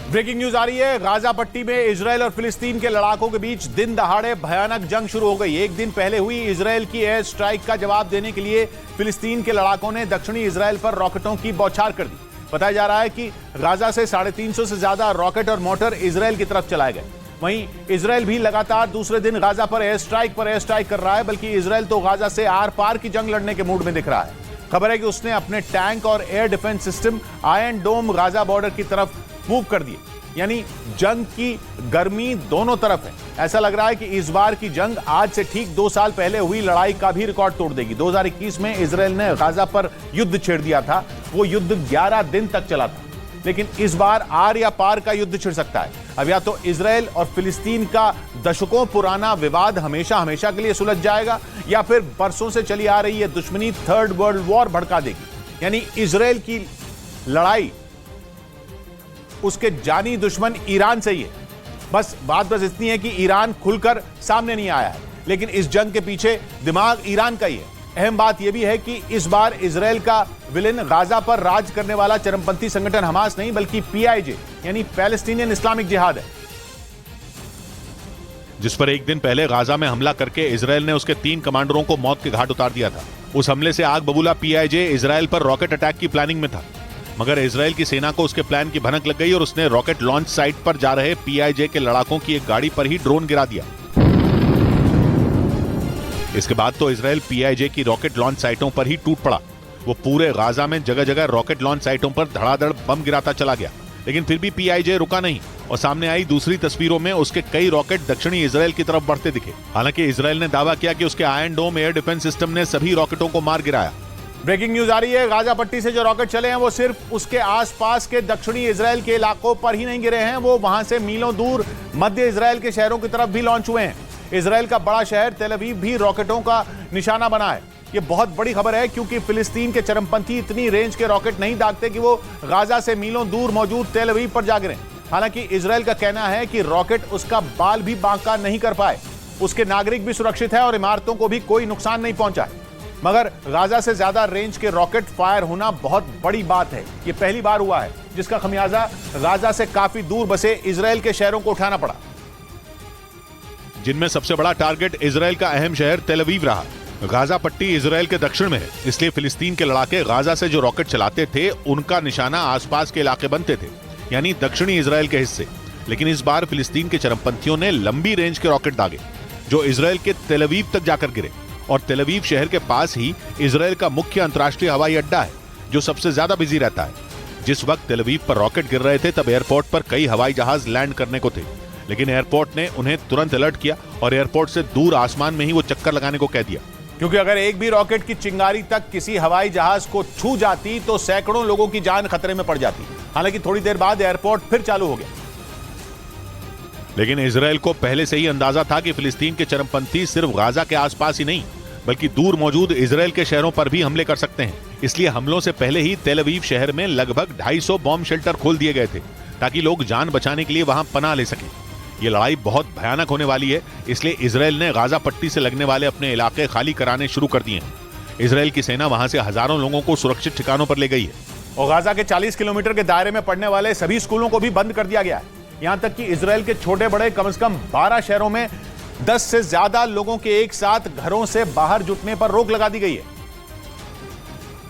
Breaking news आ रही है। Gaza पट्टी में इजरायल और फिलिस्तीन के लड़ाकों के बीच दिन दहाड़े भयानक जंग शुरू हो गई। एक दिन पहले हुई इजरायल की एयर स्ट्राइक का जवाब देने के लिए फिलिस्तीन के लड़ाकों ने दक्षिणी इजरायल पर रॉकेटों की बौछार कर दी। बताया जा रहा है कि गाजा से 350 से ज्यादा रॉकेट और मोटर इजरायल की तरफ चलाए गए। वहीं इजरायल भी लगातार दूसरे दिन गाजा पर एयर स्ट्राइक कर रहा है, बल्कि इजरायल तो गाजा से आर पार की जंग लड़ने के मूड में दिख रहा है। खबर है कि उसने अपने टैंक और एयर डिफेंस सिस्टम आयरन डोम गाजा बॉर्डर की तरफ मूव कर दिए। यानी जंग की गर्मी दोनों तरफ है। ऐसा लग रहा है कि इस बार की जंग आज से ठीक 2 साल पहले हुई लड़ाई का भी रिकॉर्ड तोड़ देगी। 2021 में इजरायल ने गाजा पर युद्ध छेड़ दिया था। वो युद्ध 11 दिन तक चला था, लेकिन इस बार आर या पार का युद्ध छिड़ सकता है। अब या तो इजरायल और फिलिस्तीन का दशकों पुराना विवाद हमेशा हमेशा के लिए सुलझ जाएगा, या फिर बरसों से चली आ रही है दुश्मनी थर्ड वर्ल्ड वॉर भड़का देगी। यानी इजरायल की लड़ाई उसके जानी दुश्मन ईरान से ही है। बात इतनी है कि ईरान खुलकर सामने नहीं आया है, लेकिन इस जंग के पीछे दिमाग ईरान का ही है। अहम बात यह भी है कि इस बार इजरायल का विलेन गाजा पर राज करने वाला चरमपंथी संगठन हमास नहीं, बल्कि PIJ यानी पैलेस्टीनियन इस्लामिक जिहाद है, जिस पर एक दिन पहले गाजा में हमला करके इजरायल ने उसके 3 कमांडरों को मौत के घाट उतार दिया था। उस हमले से आग बबूला PIJ इजरायल पर रॉकेट अटैक की प्लानिंग में था, मगर इजरायल की सेना को उसके प्लान की भनक लग गई और उसने रॉकेट लॉन्च साइट पर जा रहे PIJ के लड़ाकों की एक गाड़ी पर ही ड्रोन गिरा दिया। इसके बाद तो इजरायल PIJ की रॉकेट लॉन्च साइटों पर ही टूट पड़ा। वो पूरे गाजा में जगह जगह रॉकेट लॉन्च साइटों पर धड़ाधड़ बम गिराता चला गया, लेकिन फिर भी PIJ रुका नहीं और सामने आई दूसरी तस्वीरों में उसके कई रॉकेट दक्षिणी इजरायल की तरफ बढ़ते दिखे। हालांकि इजरायल ने दावा किया कि उसके आयरन डोम एयर डिफेंस सिस्टम ने सभी रॉकेटों को मार गिराया। ब्रेकिंग न्यूज आ रही है। गाजा पट्टी से जो रॉकेट चले हैं वो सिर्फ उसके आसपास के दक्षिणी इजरायल के इलाकों पर ही नहीं गिरे हैं, वो वहां से मीलों दूर मध्य इजरायल के शहरों की तरफ भी लॉन्च हुए हैं। इजरायल का बड़ा शहर तेल अवीव भी रॉकेटों का निशाना बना है। ये बहुत बड़ी खबर है, क्योंकि फिलिस्तीन के चरमपंथी इतनी रेंज के रॉकेट नहीं दागते कि वो गाजा से मीलों दूर मौजूद तेल अवीव पर जा गिरे। हालांकि इजरायल का कहना है कि रॉकेट उसका बाल भी बांका नहीं कर पाए। उसके नागरिक भी सुरक्षित है और इमारतों को भी कोई नुकसान नहीं पहुंचा है। मगर गाजा से ज्यादा रेंज के रॉकेट फायर होना बहुत बड़ी बात है। यह पहली बार हुआ है जिसका खमियाजा गाजा से काफी दूर बसे इजरायल के शहरों को उठाना पड़ा, जिनमें सबसे बड़ा टारगेट इजरायल का अहम शहर तेल अवीव रहा। गाजा पट्टी इजरायल के दक्षिण में है, इसलिए फिलिस्तीन के लड़ाके गाजा से जो रॉकेट चलाते थे उनका निशाना आसपास के इलाके बनते थे, यानी दक्षिणी इजरायल के हिस्से। लेकिन इस बार फिलिस्तीन के चरमपंथियों ने लंबी रेंज के रॉकेट दागे जो इजरायल के तेल अवीव तक जाकर गिरे। और तेल अवीव शहर के पास ही इजरायल का मुख्य अंतर्राष्ट्रीय हवाई अड्डा है, जो सबसे ज्यादा बिजी रहता है। जिस वक्त तेल अवीव पर रॉकेट गिर रहे थे तब एयरपोर्ट पर कई हवाई जहाज लैंड करने को थे, लेकिन एयरपोर्ट ने उन्हें तुरंत अलर्ट किया और एयरपोर्ट से दूर आसमान में ही वो चक्कर लगाने को कह दिया, क्योंकि अगर एक भी रॉकेट की चिंगारी तक किसी हवाई जहाज को छू जाती तो सैकड़ों लोगों की जान खतरे में पड़ जाती। हालांकि थोड़ी देर बाद एयरपोर्ट फिर चालू हो गया। लेकिन इजरायल को पहले से ही अंदाजा था कि फिलिस्तीन के चरमपंथी सिर्फ गाजा के आसपास ही नहीं, बल्कि दूर मौजूद इजरायल के शहरों पर भी हमले कर सकते हैं। इसलिए हमलों से पहले ही तेल अवीव शहर में लगभग 250 बॉम्ब शेल्टर खोल दिए गए थे, ताकि लोग जान बचाने के लिए वहां पनाह ले सकें। ये लड़ाई बहुत भयानक होने वाली है, इसलिए इजरायल ने गाजा पट्टी से लगने वाले अपने इलाके खाली कराने शुरू कर दिए हैं। इजरायल की सेना वहां से हजारों लोगों को सुरक्षित ठिकानों पर ले गई है और गाजा के 40 किलोमीटर के दायरे में पड़ने वाले सभी स्कूलों को भी बंद कर दिया गया है। यहां तक कि इजरायल के छोटे बड़े कम से कम 12 शहरों में 10 से ज्यादा लोगों के एक साथ घरों से बाहर जुटने पर रोक लगा दी गई है।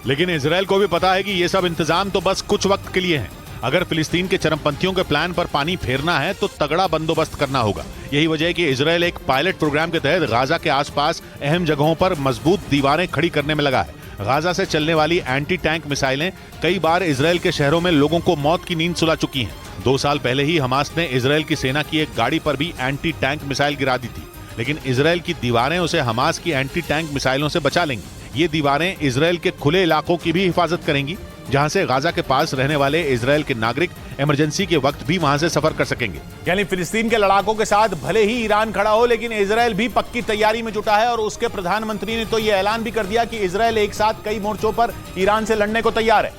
लेकिन इजरायल को भी पता है कि ये सब इंतजाम तो बस कुछ वक्त के लिए हैं। अगर फिलिस्तीन के चरमपंथियों के प्लान पर पानी फेरना है तो तगड़ा बंदोबस्त करना होगा। यही वजह है कि इजरायल एक पायलट प्रोग्राम के तहत गाजा के आसपास अहम जगहों पर मजबूत दीवारें खड़ी करने में लगा है। गाजा से चलने वाली एंटी टैंक मिसाइलें कई बार इजरायल के शहरों में लोगों को मौत की नींद सुला चुकी हैं। 2 साल पहले ही हमास ने इजरायल की सेना की एक गाड़ी पर भी एंटी टैंक मिसाइल गिरा दी थी, लेकिन इजरायल की दीवारें उसे हमास की एंटी टैंक मिसाइलों से बचा लेंगी। ये दीवारें इजरायल के खुले इलाकों की भी हिफाजत करेंगी, जहां से गाजा के पास रहने वाले इजरायल के नागरिक इमरजेंसी के वक्त भी वहां से सफर कर सकेंगे। यानी फिलिस्तीन के लड़ाकों के साथ भले ही ईरान खड़ा हो, लेकिन इजरायल भी पक्की तैयारी में जुटा है और उसके प्रधानमंत्री ने तो यह ऐलान भी कर दिया कि इजरायल एक साथ कई मोर्चों पर ईरान से लड़ने को तैयार है।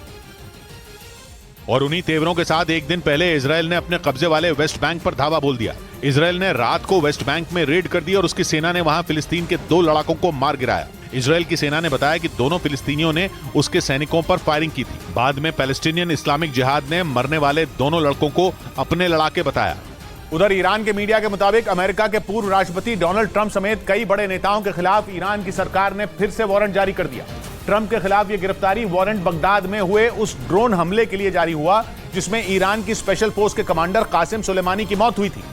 और उन्हीं तेवरों के साथ एक दिन पहले इजरायल ने अपने कब्जे वाले वेस्ट बैंक पर धावा बोल दिया। इजरायल ने रात को वेस्ट बैंक में रेड कर दी और उसकी सेना ने वहां फिलिस्तीन के 2 लड़ाकों को मार गिराया। इजरायल की सेना ने बताया कि दोनों फिलिस्तीनियों ने उसके सैनिकों पर फायरिंग की थी। बाद में पैलेस्टीनियन इस्लामिक जिहाद ने मरने वाले दोनों लड़कों को अपने लड़ाके बताया। उधर ईरान के मीडिया के मुताबिक अमेरिका के पूर्व राष्ट्रपति डोनाल्ड ट्रंप समेत कई बड़े नेताओं के खिलाफ ईरान की सरकार ने फिर से वारंट जारी कर दिया। ट्रंप के खिलाफ यह गिरफ्तारी वारंट बगदाद में हुए उस ड्रोन हमले के लिए जारी हुआ जिसमें ईरान की स्पेशल फोर्स के कमांडर कासिम सुलेमानी की मौत हुई थी।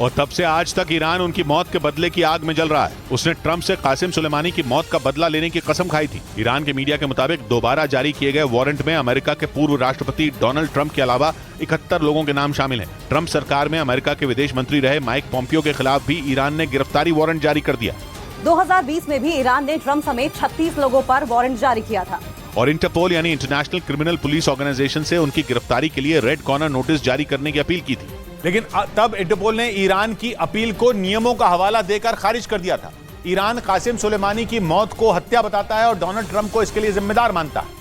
और तब से आज तक ईरान उनकी मौत के बदले की आग में जल रहा है। उसने ट्रंप से कासिम सुलेमानी की मौत का बदला लेने की कसम खाई थी। ईरान के मीडिया के मुताबिक दोबारा जारी किए गए वारंट में अमेरिका के पूर्व राष्ट्रपति डोनाल्ड ट्रंप के अलावा 71 लोगों के नाम शामिल हैं। ट्रंप सरकार में अमेरिका के विदेश मंत्री रहे माइक पोम्पियो के खिलाफ भी ईरान ने गिरफ्तारी वारंट जारी कर दिया। 2020 में भी ईरान ने ट्रंप समेत 36 लोगों पर वारंट जारी किया था और इंटरपोल यानी इंटरनेशनल क्रिमिनल पुलिस ऑर्गेनाइजेशन से उनकी गिरफ्तारी के लिए रेड कॉर्नर नोटिस जारी करने की अपील की थी। लेकिन तब इंटरपोल ने ईरान की अपील को नियमों का हवाला देकर खारिज कर दिया था। ईरान कासिम सुलेमानी की मौत को हत्या बताता है और डोनाल्ड ट्रंप को इसके लिए जिम्मेदार मानता है,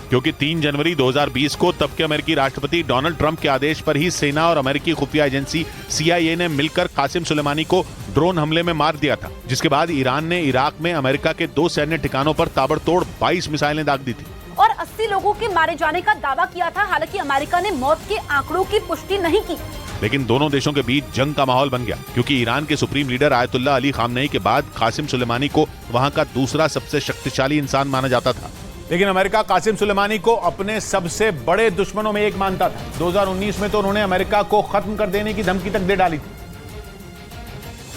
क्योंकि 3 जनवरी 2020 को तब के अमेरिकी राष्ट्रपति डोनाल्ड ट्रंप के आदेश पर ही सेना और अमेरिकी खुफिया एजेंसी CIA ने मिलकर कासिम सुलेमानी को ड्रोन हमले में मार दिया था, जिसके बाद ईरान ने इराक में अमेरिका के 2 सैन्य ठिकानों पर ताबड़तोड़ 22 मिसाइलें दाग दी थी और 80 लोगों के मारे जाने का दावा किया था। हालांकि अमेरिका ने मौत के आंकड़ों की पुष्टि नहीं की। लेकिन दोनों देशों के बीच जंग का माहौल बन गया, क्योंकि ईरान के supreme leader Ayatollah Ali Khamenei के बाद कासिम सुलेमानी को वहां का दूसरा सबसे शक्तिशाली इंसान माना जाता था। लेकिन अमेरिका कासिम सुलेमानी को अपने सबसे बड़े दुश्मनों में एक मानता था। 2019 में तो उन्होंने अमेरिका को खत्म कर देने की धमकी तक दे डाली थी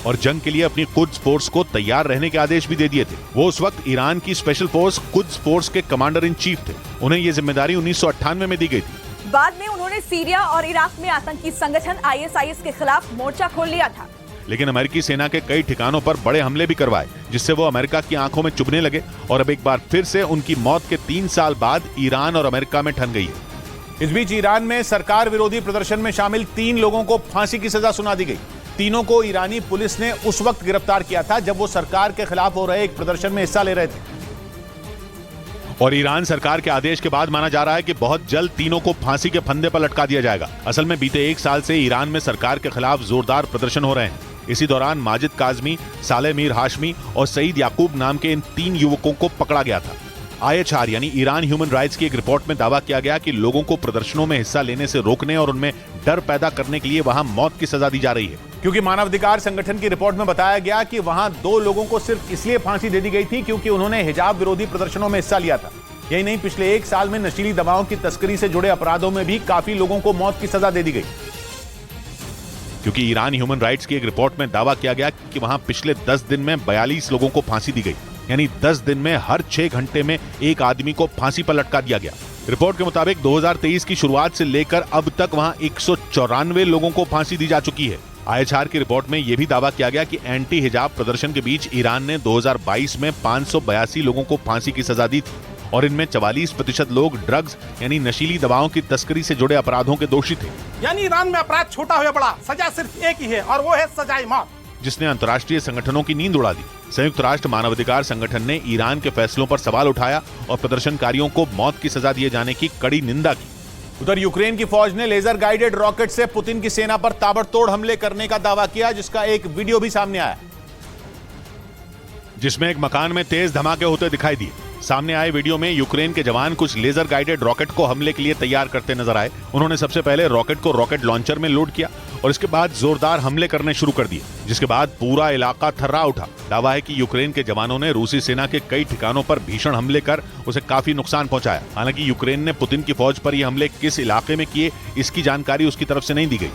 और जंग के लिए अपनी कुद्स फोर्स को तैयार रहने के आदेश भी दे दिए थे। वो उस वक्त ईरान की स्पेशल फोर्स कुद्स फोर्स के कमांडर इन चीफ थे। उन्हें ये जिम्मेदारी 1998 में दी गई थी। बाद में उन्होंने सीरिया और इराक में आतंकी संगठन ISIS के खिलाफ मोर्चा खोल लिया था। लेकिन अमेरिकी सेना के कई ठिकानों पर बड़े हमले भी करवाए, जिससे वो अमेरिका की आंखों में चुभने लगे और अब एक बार फिर से उनकी मौत के 3 साल बाद ईरान और अमेरिका में ठन गई है। इस बीच ईरान में सरकार विरोधी प्रदर्शन में शामिल 3 लोगों को फांसी की सजा सुना दी गई। तीनों को ईरानी पुलिस ने उस वक्त गिरफ्तार किया था जब वो सरकार के खिलाफ हो रहे एक प्रदर्शन में हिस्सा ले रहे थे और ईरान सरकार के आदेश के बाद माना जा रहा है कि बहुत जल्द तीनों को फांसी के फंदे पर लटका दिया जाएगा। असल में बीते 1 साल से ईरान में सरकार के खिलाफ जोरदार प्रदर्शन हो रहे हैं। इसी दौरान माजिद काजमी, सालेह मीर हाशमी और सईद याकूब नाम के इन 3 युवकों को पकड़ा गया था। IHR यानी ईरान ह्यूमन राइट्स की एक रिपोर्ट में दावा किया गया कि लोगों को प्रदर्शनों में हिस्सा लेने से रोकने और उनमें डर पैदा करने के लिए वहां मौत की सजा दी जा रही है। क्योंकि मानवाधिकार संगठन की रिपोर्ट में बताया गया कि वहां 2 लोगों को सिर्फ इसलिए फांसी दे दी गई थी क्योंकि उन्होंने हिजाब विरोधी प्रदर्शनों में हिस्सा लिया था। यही नहीं, पिछले 1 साल में नशीली दवाओं की तस्करी से जुड़े अपराधों में भी काफी लोगों को मौत की सजा दे दी गई। क्योंकि ईरान ह्यूमन राइट्स की एक रिपोर्ट में दावा किया गया कि वहां पिछले 10 दिन में 42 लोगों को फांसी दी गई, यानी 10 दिन में हर 6 घंटे में एक आदमी को फांसी पर लटका दिया गया। रिपोर्ट के मुताबिक 2023 की शुरुआत से लेकर अब तक वहां 194 लोगों को फांसी दी जा चुकी है। IHR की रिपोर्ट में यह भी दावा किया गया कि एंटी हिजाब प्रदर्शन के बीच ईरान ने 2022 में 582 लोगों को फांसी की सजा दी थी और इनमें 44% लोग ड्रग्स यानी नशीली दवाओं की तस्करी से जुड़े अपराधों के दोषी थे। यानी ईरान में अपराध छोटा हो या बड़ा, सजा सिर्फ एक ही है और वो है सजाए मौत, जिसने अंतर्राष्ट्रीय संगठनों की नींद उड़ा दी। संयुक्त राष्ट्र मानवाधिकार संगठन ने ईरान के फैसलों पर सवाल उठाया और प्रदर्शनकारियों को मौत की सजा दिए जाने की कड़ी निंदा की। उधर यूक्रेन की फौज ने लेजर गाइडेड रॉकेट से पुतिन की सेना पर ताबड़तोड़ हमले करने का दावा किया, जिसका एक वीडियो भी सामने आया, जिसमें एक मकान में तेज धमाके होते दिखाई दिए। सामने आए वीडियो में यूक्रेन के जवान कुछ लेजर गाइडेड रॉकेट को हमले के लिए तैयार करते नजर आए। उन्होंने सबसे पहले रॉकेट को रॉकेट लॉन्चर में लोड किया और इसके बाद जोरदार हमले करने शुरू कर दिए, जिसके बाद पूरा इलाका थर्रा उठा। दावा है कि यूक्रेन के जवानों ने रूसी सेना के कई ठिकानों पर भीषण हमले कर उसे काफी नुकसान पहुंचाया। हालांकि यूक्रेन ने पुतिन की फौज पर ये हमले किस इलाके में किए, इसकी जानकारी उसकी तरफ से नहीं दी गई।